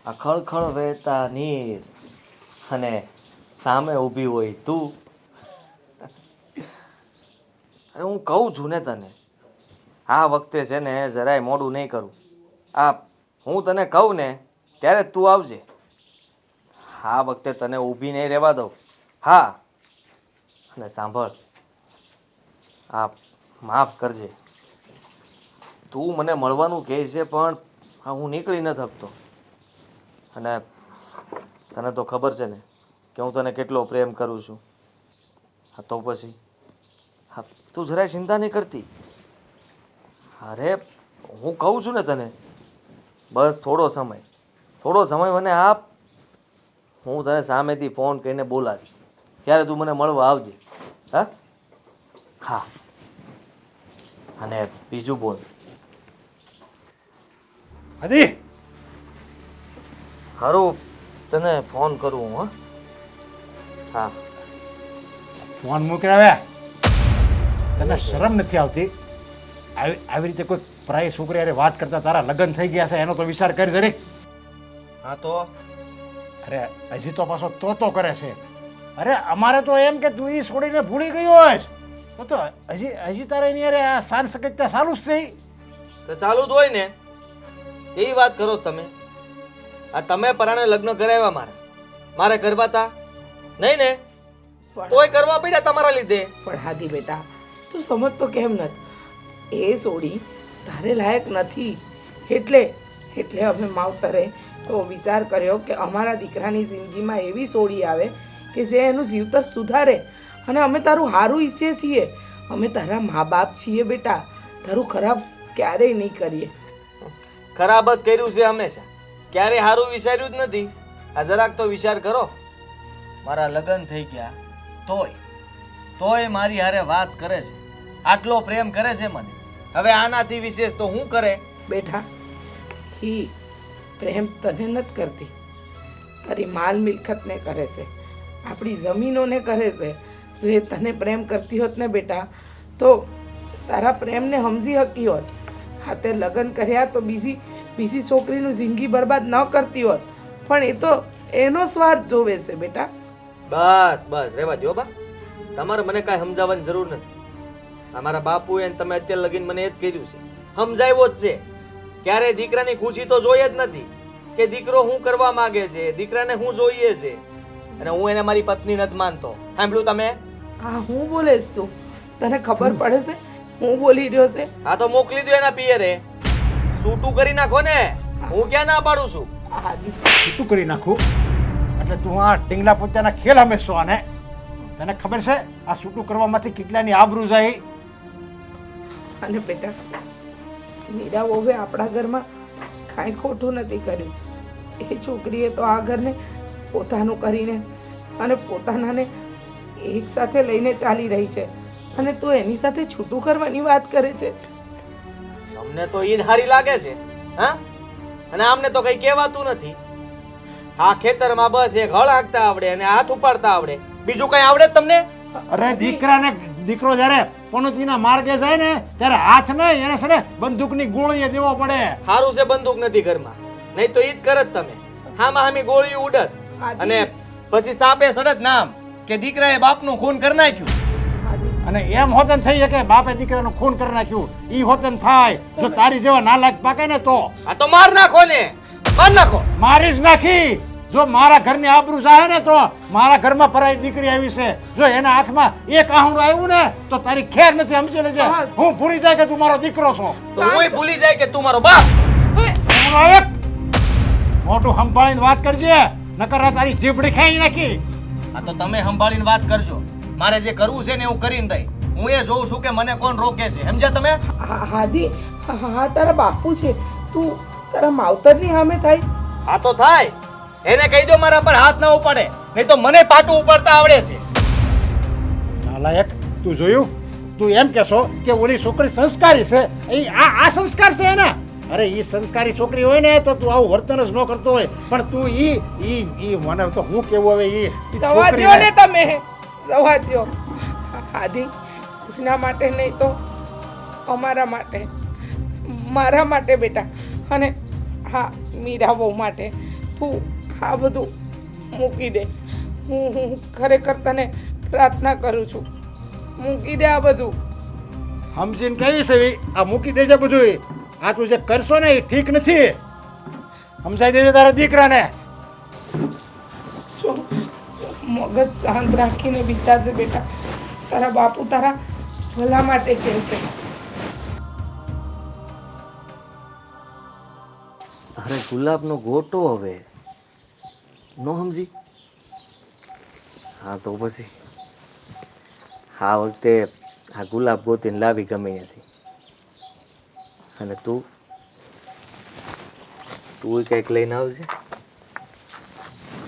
આ ખળખળ વહેતા નીર અને સામે ઊભી હોય તું. અરે હું કહું છું ને તને, આ વખતે છે ને જરાય મોડું નહીં કરું. આ હું તને કહું ને ત્યારે તું આવજે. આ વખતે તને ઊભી નહીં રહેવા દઉં. હા, અને સાંભળ, આ માફ કરજે. તું મને મળવાનું કહે છે પણ હું નીકળી ન શકતો. અને તને તો ખબર છે ને કે હું તને કેટલો પ્રેમ કરું છું. હા તો પછી હા, તું જરાય ચિંતા નહીં કરતી. અરે હું કહું છું ને તને, બસ થોડો સમય મને આપ. હું તને સામેથી ફોન કરીને બોલાવીશ, ત્યારે તું મને મળવા આવજે. હા હા, અને બીજું બોલ. હદી હારું, તને ફોન કરું હું. હા, ફોન મૂકી આવે. તને શરમ નથી આવતી? આવી રીતે કોઈ પરાઈ છોકરી હારે વાત કરતા તારા લગ્ન થઈ ગયા છે એનો તો વિચાર કરી જરી. હા તો અરે હજી તો પાછો તો કરે છે. અરે અમારે તો એમ કે તું એ છોડીને ભૂલી ગયો હોઈશ તો હજી તારે એની હારે આ સાન સકતતા ચાલુ જ છે. તો ચાલુ જ હોય ને. કેવી વાત કરો તમે? આ તમે પરાણે લગ્ન કરાવ્યા મારે કરવા તા નહીં ને? તોય કરવા પડ્યા તમારા લીધે. પણ હાદી બેટા, તું સમજતો કેમ નથી? એ સોડી તારે લાયક નથી. એટલે અમે માવતરે તો વિચાર કર્યો કે અમારા દીકરાની જિંદગીમાં એવી સોડી આવે કે જે એનું જીવતર સુધારે. અને અમે તારું સારું ઈચ્છીએ છીએ. અમે તારા મા બાપ છીએ બેટા. તારું ખરાબ ક્યારેય નહીં કરીએ. ખરાબ જ કર્યું છે હંમેશા, ક્યારે સારું વિચાર્યું જ નથી. આ જરાક તો વિચાર કરો. મારા લગ્ન થઈ ગયા તોય મારી હારે વાત કરે છે, આટલો પ્રેમ કરે છે મને. હવે આનાથી વિશેષ તો હું કરે? બેટા, ઈ પ્રેમ તને નથી કરતી, તારી માલ મિલકતને કરે છે, આપણી જમીનોને કરે છે. જો એ તને પ્રેમ કરતી હોત ને બેટા તો તારા પ્રેમને સમજી શકી હોત. હાથે લગ્ન કર્યા તો બીજી છોકરીનું જિંદગી બરબાદ ન કરતી હોત. પણ એ તો એનો સ્વાર્થ જોવે છે બેટા. બસ રેવા દો બા. તમારે મને કાંઈ સમજાવવાની જરૂર નથી. અમારા બાપુએ તમે અત્યારે લગીને મને એ જ કર્યું છે, સમજાવ્યો જ છે. ક્યારે દીકરાની ખુશી તો જોઈએ જ નથી કે દીકરો શું કરવા માંગે છે, દીકરાને શું જોઈએ છે. અને હું એને મારી પત્ની નથી માનતો. સાંભળ્યું તમે? હા, હું બોલે તું? તને ખબર પડે છે હું બોલી રહ્યો છે? હા તો મોકલી દો એના પિયરે. છૂટું કરી નાખો ને. હું ક્યાં ના પાડું છું? છૂટું કરી નાખું એટલે તું આ ઢીંગલા પોતાના ખેલ હંમેશો. આને તને ખબર છે આ છૂટું કરવામાંથી કેટલાની આબરૂ જાય? અને બેટા, મીરા વહુએ આપણા ઘરમાં કાંઈ ખોટું નથી કર્યું. એ છોકરીએ તો આ ઘરને પોતાનું કરીને અને પોતાનાને એક સાથે લઈને ચાલી રહી છે. અને તું એની સાથે છૂટું કરવાની વાત કરે છે? તમને તો ઈદ હારી લાગે છે, હા? અને આમને તો કઈ કહેવાતું નથી. આ ખેતરમાં બસ એક હળ હાંકતા આવડે અને હાથ ઉપાડતા આવડે, બીજું કઈ આવડે તમને? અરે દીકરો જયારે પનોતીના માર્ગે જાય ને ત્યારે હાથ નહીં, એને છે ને બંદૂકની ગોળીએ દેવો પડે. સારું છે બંદૂક નથી ઘરમાં, નહીં તો ઈ જ કરત તમે. હામી ગોળીઓ ઉડત અને પછી સાપે સડત નામ કે દીકરાએ બાપનું ખૂન કરી નાખ્યું. અને એમ હોતન થઈ શકે બાપે દીકરાનું ખૂન કરી નાખ્યું, ઈ હોતન થાય. જો તારી જેવા નાલાયક પાકે ને તો આ તો માર નાખો ને, માર નાખો. મારી જ નાખી. જો મારા ઘરની આબરૂ જાય ને તો મારા ઘરમાં પરાઈ દીકરી આવી છે, જો એના આંખમાં એક આહુડું આવ્યું ને તો તારી ખેર નથી. સમજી લેજે. હું ભૂલી જાય કે તું મારો દીકરો છો, તો હું ભૂલી જાય કે તું મારો બાપ છો. મોટું સંભાળીને વાત કરજે, નકર તારી જીભડી ખાઈ નાખી. આ તો તમે સંભાળીને વાત કરજો. મારે જે કરવું છે ને હું કરીને રહી. હું એ જોઉં છું કે મને કોણ રોકે છે, સમજ્યા તમે? હાદી, હા તારા બાપુ છે, તું તારા માવતરની સામે થાય. હા તો થાય. એને કહી દો મારા પર હાથ ના ઉપાડે, નહીં તો મને પાટું ઉપાડતા આવડે છે. નાલાયક, તું જોયું? તું એમ કહેશો કે ઓલી છોકરી સંસ્કારી છે, આ સંસ્કાર છે એના? અરે ઈ સંસ્કારી છોકરી હોય ને તો તું આવું વર્તન જ ન કરતો હોય. પણ તું ઈ મને તો હું કેવું હવે ઈ સવા દ્યો ને તમે, સવા દ્યો. આદિ કોઈના માટે નહીં તો અમારા માટે, મારા માટે બેટા, અને હા મીરા બહુ માટે તું આ બધું મૂકી દે. હું ખરેખર તને પ્રાર્થના કરું છું, મૂકી દે આ બધું. સમજીને કહીશ એવી આ મૂકી દેજે બધું. આ તું જે કરશો ને એ ઠીક નથી. સમજાઈ દેજે તારા દીકરાને. શું મગજ શાંત રાખીને વિચારશે બેટા, તારા બાપુ તારા ભલા માટે કહેશે. અરે ગુલાબનો ગોટો હવે નો સમજી. હા તો પછી આ વખતે આ ગુલાબ ગોતીને લાવી ગમે નથી. અને તું કંઈક લઈને આવજે.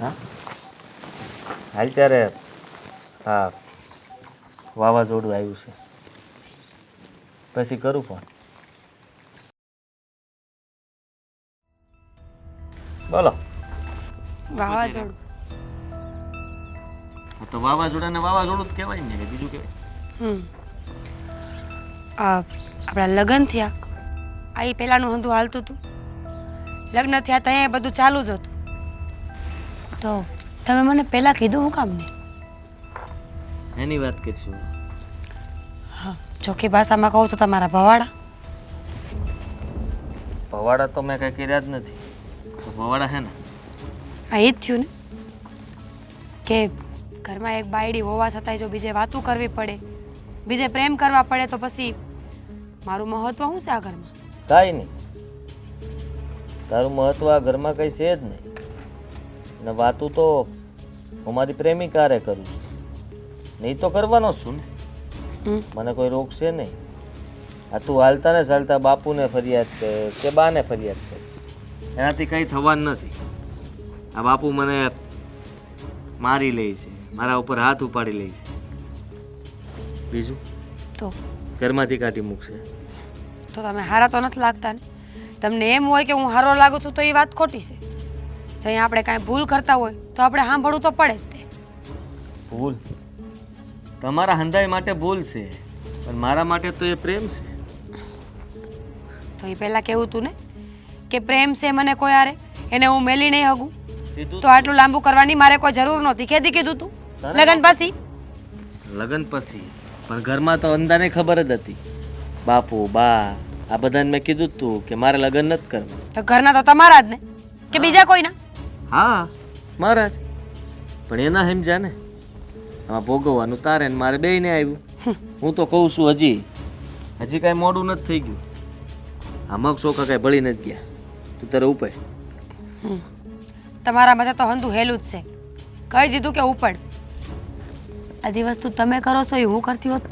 હા હાલ ત્યારે હા વાવાઝોડું આવ્યું છે, પછી કરું ફોન. બોલો. વાવાઝોડું તો વાવાઝોડાને વાવાઝોડું જ કહેવાય ને, બીજું કહેવાય. આપણા લગ્ન થયા આ એ પહેલાંનું હંધું હાલતું હતું. લગ્ન થયા ત્યાં બધું ચાલુ જ હતું. તો તમે મને પહેલાં કીધું હું કામ નહીં? એની વાત કરીશું. હા, ચોખ્ખી ભાષામાં કહું તો તમારા ભવાડા. ભવાડા તો મેં કંઈ કર્યા જ નથી. તો ભવાડા હે ને આ એ જ થયું ને કે ઘરમાં એક બાયડી હોવા છતાંય જો બીજે વાતું કરવી પડે, બીજે પ્રેમ કરવા પડે, તો પછી મારું મહત્વ શું છે આ ઘરમાં? કાંઈ નહીં. તારું મહત્વ આ ઘરમાં કંઈ છે જ નહીં. ને વાતું તો હું મારી પ્રેમિકારે કરું છું, નહીં તો કરવાનો જ છું ને. મને કોઈ રોકશે નહીં. આ તું હાલતા ને ચાલતા બાપુને ફરિયાદ કર કે બાને ફરિયાદ કર, એનાથી કંઈ થવાનું નથી. આ બાપુ મને મારી લે છે, મારા ઉપર હાથ ઉપાડી લે છે, બીજું તો ઘરમાંથી કાઢી મૂકશે. તો તમે હારા તો નથી લાગતા ને. તમને એમ હોય કે હું હારો લાગુ છું તો એ વાત ખોટી છે. જ્યાં આપણે કાંઈ ભૂલ કરતા હોય તો આપણે સાંભળવું તો પડે જ તે. ભૂલ તમારા હંધાઈ માટે ભૂલ છે, પણ મારા માટે તો એ પ્રેમ છે. તો એ પહેલાં કેવું તું ને કે પ્રેમ છે મને કોઈ હારે, એને હું મેલી નહીં હગું. તો આટલું લાંબુ કરવાની મારે કોઈ જરૂર નહોતી. કેદી કીધું તું? લગ્ન પછી. લગ્ન પછી પણ ઘરમાં તો અંદાને ખબર જ હતી. બાપુ બા આ બધાને મેં કીધું જ તું કે મારે લગ્ન નથી કરવા. તો ઘરના તો તમારા જ ને કે બીજા કોઈના? હા મારા જ, પણ એના સમજ્યા ને. આમાં ભોગવવાનું તારે ને મારે બેયને આવ્યું. હું તો કહું છું હજી કાંઈ મોડું નથી થઈ ગયું. આ મગ ચોખા કાંઈ ભળી નથી ગયા. તું તારે ઉપર તમારા મતે તો હંધું હેલું જ છે. કહી દીધું કે ઉપડ. આ જે વસ્તુ તમે કરો છો એ હું કરતી હોત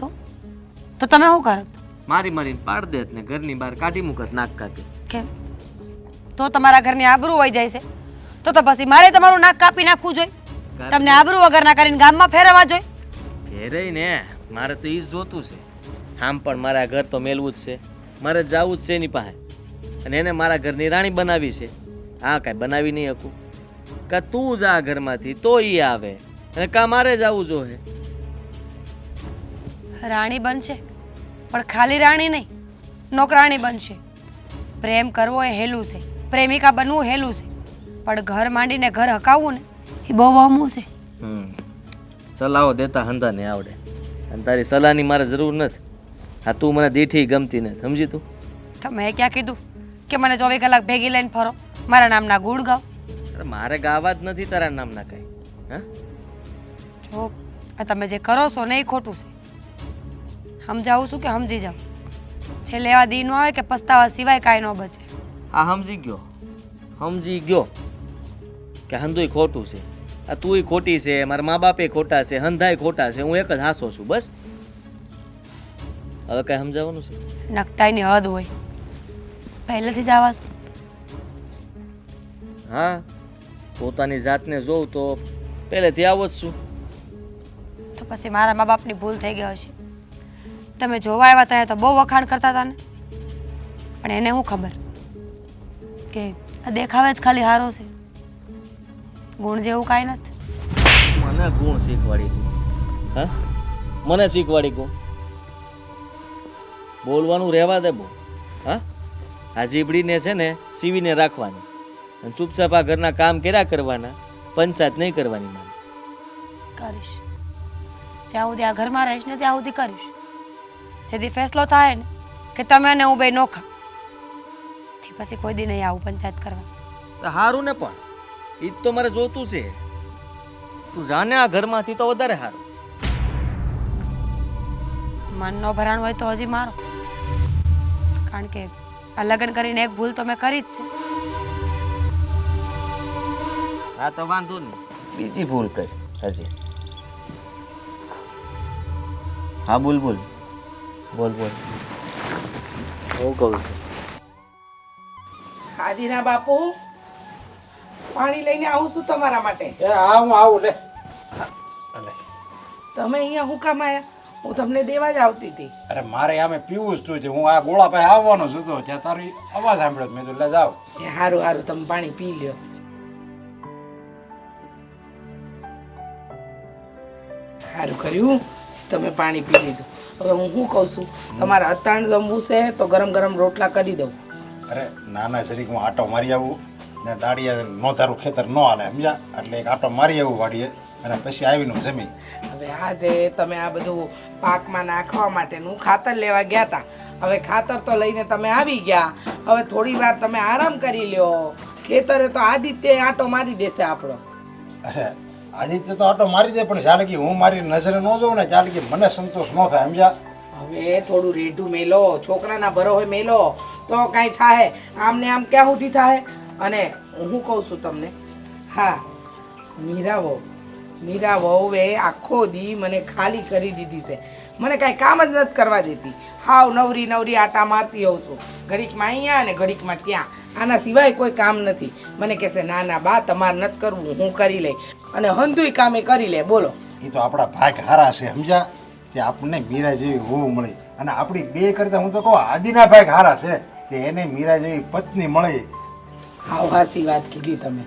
તો તમે શું કરત? મારીને પાડ દેત ને ઘરની બહાર કાઢી મૂકત નાક કાઢી. કેમ? તો તમારા ઘરની આબરૂ વહી જાય છે. તો પછી મારે તમારું નાક કાપી નાખવું જોઈએ? તમને આબરૂ વગરના કરીને ગામમાં ફેરવવા જોઈએ? ફેરાય ને, મારે તો એ જ જોતું છે. આમ પણ મારા ઘર તો મેલવું જ છે, મારે જવું જ છે એની પાસે. અને એને મારા ઘરની રાણી બનાવી છે. હા કાંઈ બનાવી નહીં શકું. કા તું જા ઘરમાંથી તો એ આવે, અને કા મારે જવું જોઈએ. રાણી બનશે પણ ખાલી રાણી નહીં, નોકરાણી બનશે. પ્રેમ કરવો એ હેલું છે, પ્રેમિકા બનવું હેલું છે, પણ ઘર માંડીને ઘર હકાવવું ને એ બહુ વહમું છે. સલાહો દેતા હંધાને આવડે, અને તારી સલાહની મારે જરૂર નથી. આ તું મને દીઠી ગમતી નથી, સમજી તું? તમે ક્યાં કીધું કે મને 24 કલાક ભેગી લઈને ફરો, મારા નામના ગુણ ગાઓ? અરે મારે ગાવા જ નથી તારા નામના કાંઈ. હા જો આ તમે જે કરો છો ને એ ખોટું છે. સમજાવું છું કે સમજી જાઓ. છેલ્લે એવા દી નો આવે કે પસ્તાવા સિવાય કાંઈ ન બચે. હા સમજી ગયો કે હંધુય ખોટું છે, આ તુંય ખોટી છે, મારા મા બાપે ખોટા છે, હંધાય ખોટા છે, હું એક જ હાસો છું. બસ હવે કાંઈ સમજાવવાનું છે? નકટાઈની હદ હોય, પહેલેથી જ આવા છો. હા પોતાની જાતને જોઉં તો પહેલેથી આવો જ છું. તો પછી મારા મા બાપની ભૂલ થઈ ગઈ હશે. તમે જોવા આવ્યા ત્યાં તો બહુ વખાણ કરતા હતા ને, પણ એને શું ખબર કે આ દેખાવે જ ખાલી હારો છે, ગુણ જેવું કાંઈ નથી. મને ગુણ શીખવાડી ગયું? હા મને શીખવાડી ગયું? બોલવાનું રહેવા દે બહુ. હા, આ જીબડીને છે ને સીવીને રાખવાની અને ચૂપચાપ આ ઘરના કામ કર્યા કરવાના, પંચાયત નહીં કરવાની. મારે કરીશ. જ્યાં સુધી આ ઘરમાં રહીશ ને ત્યાં સુધી કરીશ. જેથી ફેસલો થાય ને કે તમે અને હું બે નોખા, થી પછી કોઈ દી નહીં આવું પંચાયત કરવા. સારું ને, પણ એ જ તો મારે જોતું છે. તું જાને આ ઘરમાંથી તો વધારે સારું. મન ન ભરાણું હોય તો હજી મારો, કારણ કે આ લગ્ન કરીને એક ભૂલ તો મેં કરી જ છે. હા તો વાંધો નહીં, બીજી ભૂલ કરી હજી. હા બોલ બોલ બોલ બોલ. હું કહું છું આદિના બાપુ, પાણી લઈને આવું છું તમારા માટે. એ હા હું આવું લે. અલે તમે અહીંયા હું કામ આવ્યા? હું તમને દેવા જ આવતી હતી. અરે મારે આમે પીવું જ તું છે. હું આ ગોળા પાસે આવવાનો જ હતો ત્યાં તારી અવાજ સાંભળ્યો મેં તો લે જાવ. એ સારું સારું, તમે પાણી પી લ્યો. સારું કર્યું તમે પાણી પી લીધું. હવે હું શું કહું છું, તમારે અતાણ જમવું છે તો ગરમ ગરમ રોટલા કરી દઉં. અરે નાના જરીક હું આટો મારી આવું ને દાડિયા નો તારું ખેતર ન હાલે સમજ્યા, એટલે એક આટો મારી આવું વાડીએ અને પછી આવીને હું જમી. હવે આજે તમે આ બધું પાકમાં નાખવા માટેનું ખાતર લેવા ગયા હતા. હવે ખાતર તો લઈને તમે આવી ગયા. હવે થોડી વાર તમે આરામ કરી લ્યો. ખેતરે તો આદિત્ય આટો મારી દેશે આપણો. અરે આદિત્ય તો આટો મારી દે, પણ ચાલે કે હું મારી નજરે ન જોઉં ને ચાલે કે મને સંતોષ ન થાય સમજ્યા. હવે થોડું રેઢું મેલો, છોકરાના ભરો હોય મેલો તો કાંઈ થાય. આમ ને આમ ક્યાં સુધી થાય. અને હું કહું છું તમને, હા મીરા વહુએ આખો દી મને ખાલી કરી દીધી છે. મને કાંઈ કામ જ નથી કરવા દેતી. હાવ નવરી નવરી આટા મારતી હોઉં છું, ઘડીકમાં અહીંયા અને ઘડીકમાં ત્યાં. આના સિવાય કોઈ કામ નથી. મને કહેશે ના ના બા તમારે નથી કરવું, હું કરી લઈ. અને હંધુય કામે કરી લે. બોલો, એ તો આપણા ભાગ હારા છે સમજ્યા, કે આપણને મીરા જેવી વહુ મળી. અને આપણી બે કરતાં હું તો કહું આદિના ભાગ હારા છે કે એને મીરા જેવી પત્ની મળી. હાવ હાસી વાત કીધી તમે.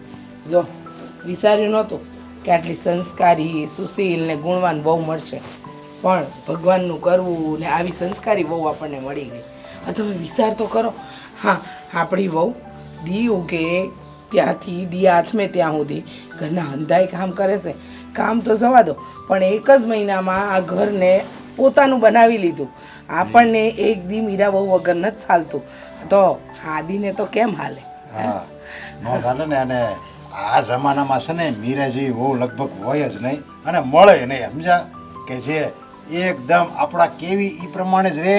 જો વિચાર્યું નહોતું કે આટલી સંસ્કારી, સુશીલ ને ગુણવાન બહુ મળશે, પણ ભગવાનનું કરવું ને આવી સંસ્કારી બહુ આપણને મળી ગઈ. હવે તમે વિચાર તો કરો. હા, આપણી બહુ દી ઉગે ત્યાંથી દી હાથમે ત્યાં સુધી ઘરના હંધાઈ કામ કરે છે. કામ તો જવા દો, પણ એક જ મહિનામાં આ ઘરને પોતાનું બનાવી લીધું. આપણને એક દી મીરા બહુ વગર નથી ચાલતું, તો આદિને તો કેમ હાલે? હા ન ચાલે ને. અને આ જમાનામાં છે ને મીરા જેવી વહુ લગભગ હોય જ નહીં અને મળે નહીં સમજ્યા, કે જે એકદમ આપણા કેવી એ પ્રમાણે જ રહે.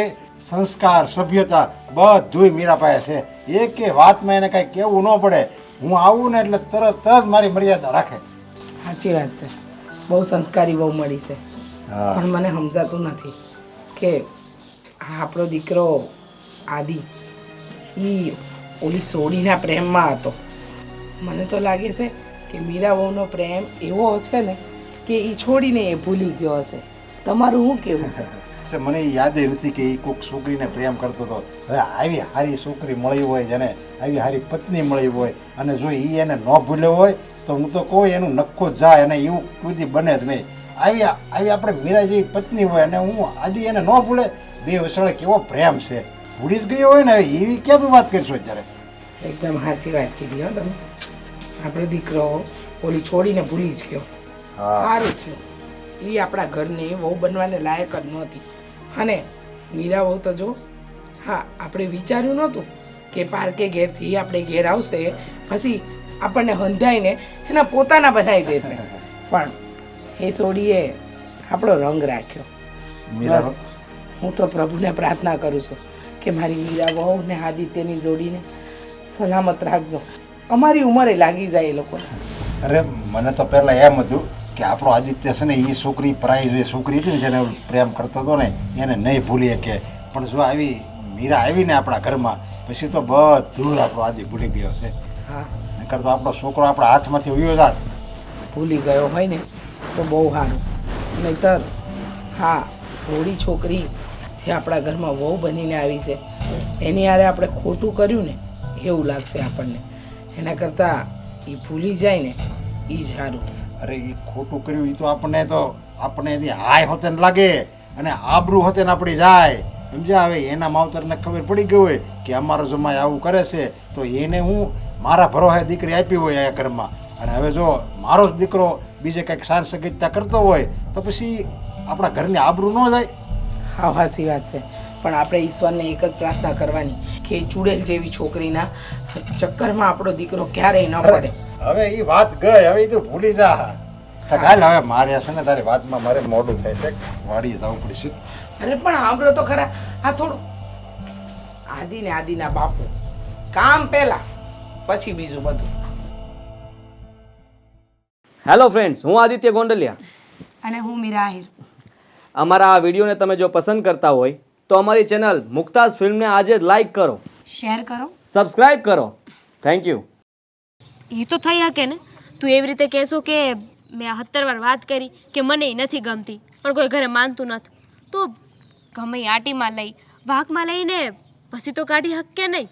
સંસ્કાર, સભ્યતા બધુંય મીરા પાસે છે. એક વાતમાં એને કાંઈ કહેવું ન પડે. હું આવું ને એટલે તરત જ મારી મર્યાદા રાખે. સાચી વાત છે, બહુ સંસ્કારી બહુ મળી છે. હા પણ મને સમજાતું નથી કે આ આપણો દીકરો આદિ એ ઓલી સોડીના પ્રેમમાં હતો. મને તો લાગે છે કે મીરા વહુનો પ્રેમ એવો છે ને કે એ છોડીને એ ભૂલી ગયો હશે. તમારું શું કેવું છે? છે મને એ યાદ નથી કે એ કોઈક છોકરીને પ્રેમ કરતો હતો. હવે આવી સારી છોકરી મળી હોય, જેને આવી સારી પત્ની મળી હોય, અને જો એ એને ન ભૂલ્યો હોય તો હું તો કહું એનું નક્કો જાય, અને એવું કોઈ બને જ નહીં. આવી આપણે મીરા જેવી પત્ની હોય અને હું આદિ એને ન ભૂલે, બે વસળે કેવો પ્રેમ છે. ભૂલી જ ગયો હોય ને એવી ક્યાં તું વાત કરશો અત્યારે? એકદમ સાચી વાત કીધી હો તમે. આપણો દીકરો ઓલી છોડીને ભૂલી જ ગયો. હા સારું થયું. એ આપણા ઘરને વહુ બનવાને લાયક જ નહોતી. અને મીરા વહુ તો જો, હા આપણે વિચાર્યું નહોતું કે પારકે ઘેરથી આપણે ઘેર આવશે, પછી આપણને હંધાઈને એના પોતાના બનાવી દેશે. પણ એ સોડીએ આપણો રંગ રાખ્યો. બસ હું તો પ્રભુને પ્રાર્થના કરું છું કે મારી મીરા વહુ ને આદિત્યની જોડીને સલામત રાખજો. અમારી ઉંમરે લાગી જાય એ લોકોને. અરે મને તો પહેલાં એમ હતું કે આપણો આદિત્ય છે ને એ છોકરી પરાઈ જે છોકરી હતી ને જેને પ્રેમ કરતો હતો ને એને નહીં ભૂલી શકે. પણ જો આવી મીરા આવીને આપણા ઘરમાં પછી તો બધું આપણો આદિ ભૂલી ગયો છે. હા, નકર તો આપણો છોકરો આપણા હાથમાંથી ઉયો જાત. ભૂલી ગયો હોય ને તો બહુ સારું. નહીતર હા, થોડી છોકરી જે આપણા ઘરમાં વહુ બનીને આવી છે એની હારે આપણે ખોટું કર્યું ને એવું લાગશે આપણને. એના કરતાં એ ભૂલી જાય ને એ જ સારું. અરે એ ખોટું કર્યું એ તો આપણને એથી હાય હોતે ને લાગે અને આબરૂ હોતે ને આપણી જાય સમજ્યા? હવે એના માવતરને ખબર પડી ગઈ હોય કે અમારો જમાઈ આવું કરે છે, તો એને હું મારા ભરોસે દીકરી આપી હોય આ ઘરમાં, અને હવે જો મારો જ દીકરો બીજે કંઈક સાર સગીતતા કરતો હોય તો પછી આપણા ઘરની આબરૂ ન જાય. હા હાસી વાત છે, પણ આપણે ઈશ્વરને એક જ પ્રાર્થના કરવાની કે એ ચૂડેલ જેવી છોકરીના ચક્કરમાં આપણો દીકરો ક્યારેય ન પડે. હવે એ વાત ગઈ, હવે એ તો ભૂલી જા. કાલ હવે મારે છે ને તારી વાતમાં મારે મોડું થાય છે, વાડીએ જવું પડશે. અરે પણ સાંભળો તો ખરા, આ થોડું આદિના બાપુ, કામ પહેલા પછી બીજું બધું. હેલો ફ્રેન્ડ્સ, હું આદિત્ય ગોંડલિયા. અને હું મીરા આહિર. અમારા આ વિડીયોને તમે જો પસંદ કરતા હોય તો અમારી ચેનલ મુક્તાઝ ફિલ્મને આજે જ લાઈક કરો, શેર કરો, સબસ્ક્રાઇબ કરો. Thank you. એ તો થઈ શકે ને. તું એવી રીતે કહેશો કે મેં 70 વાર વાત કરી કે મને ય નથી ગમતી, પણ કોઈ ઘરે માનતું નથી, તો ગમે એ આટીમાં લઈ વાઘમાં લઈને પછી તો કાઢી હક કે નહીં.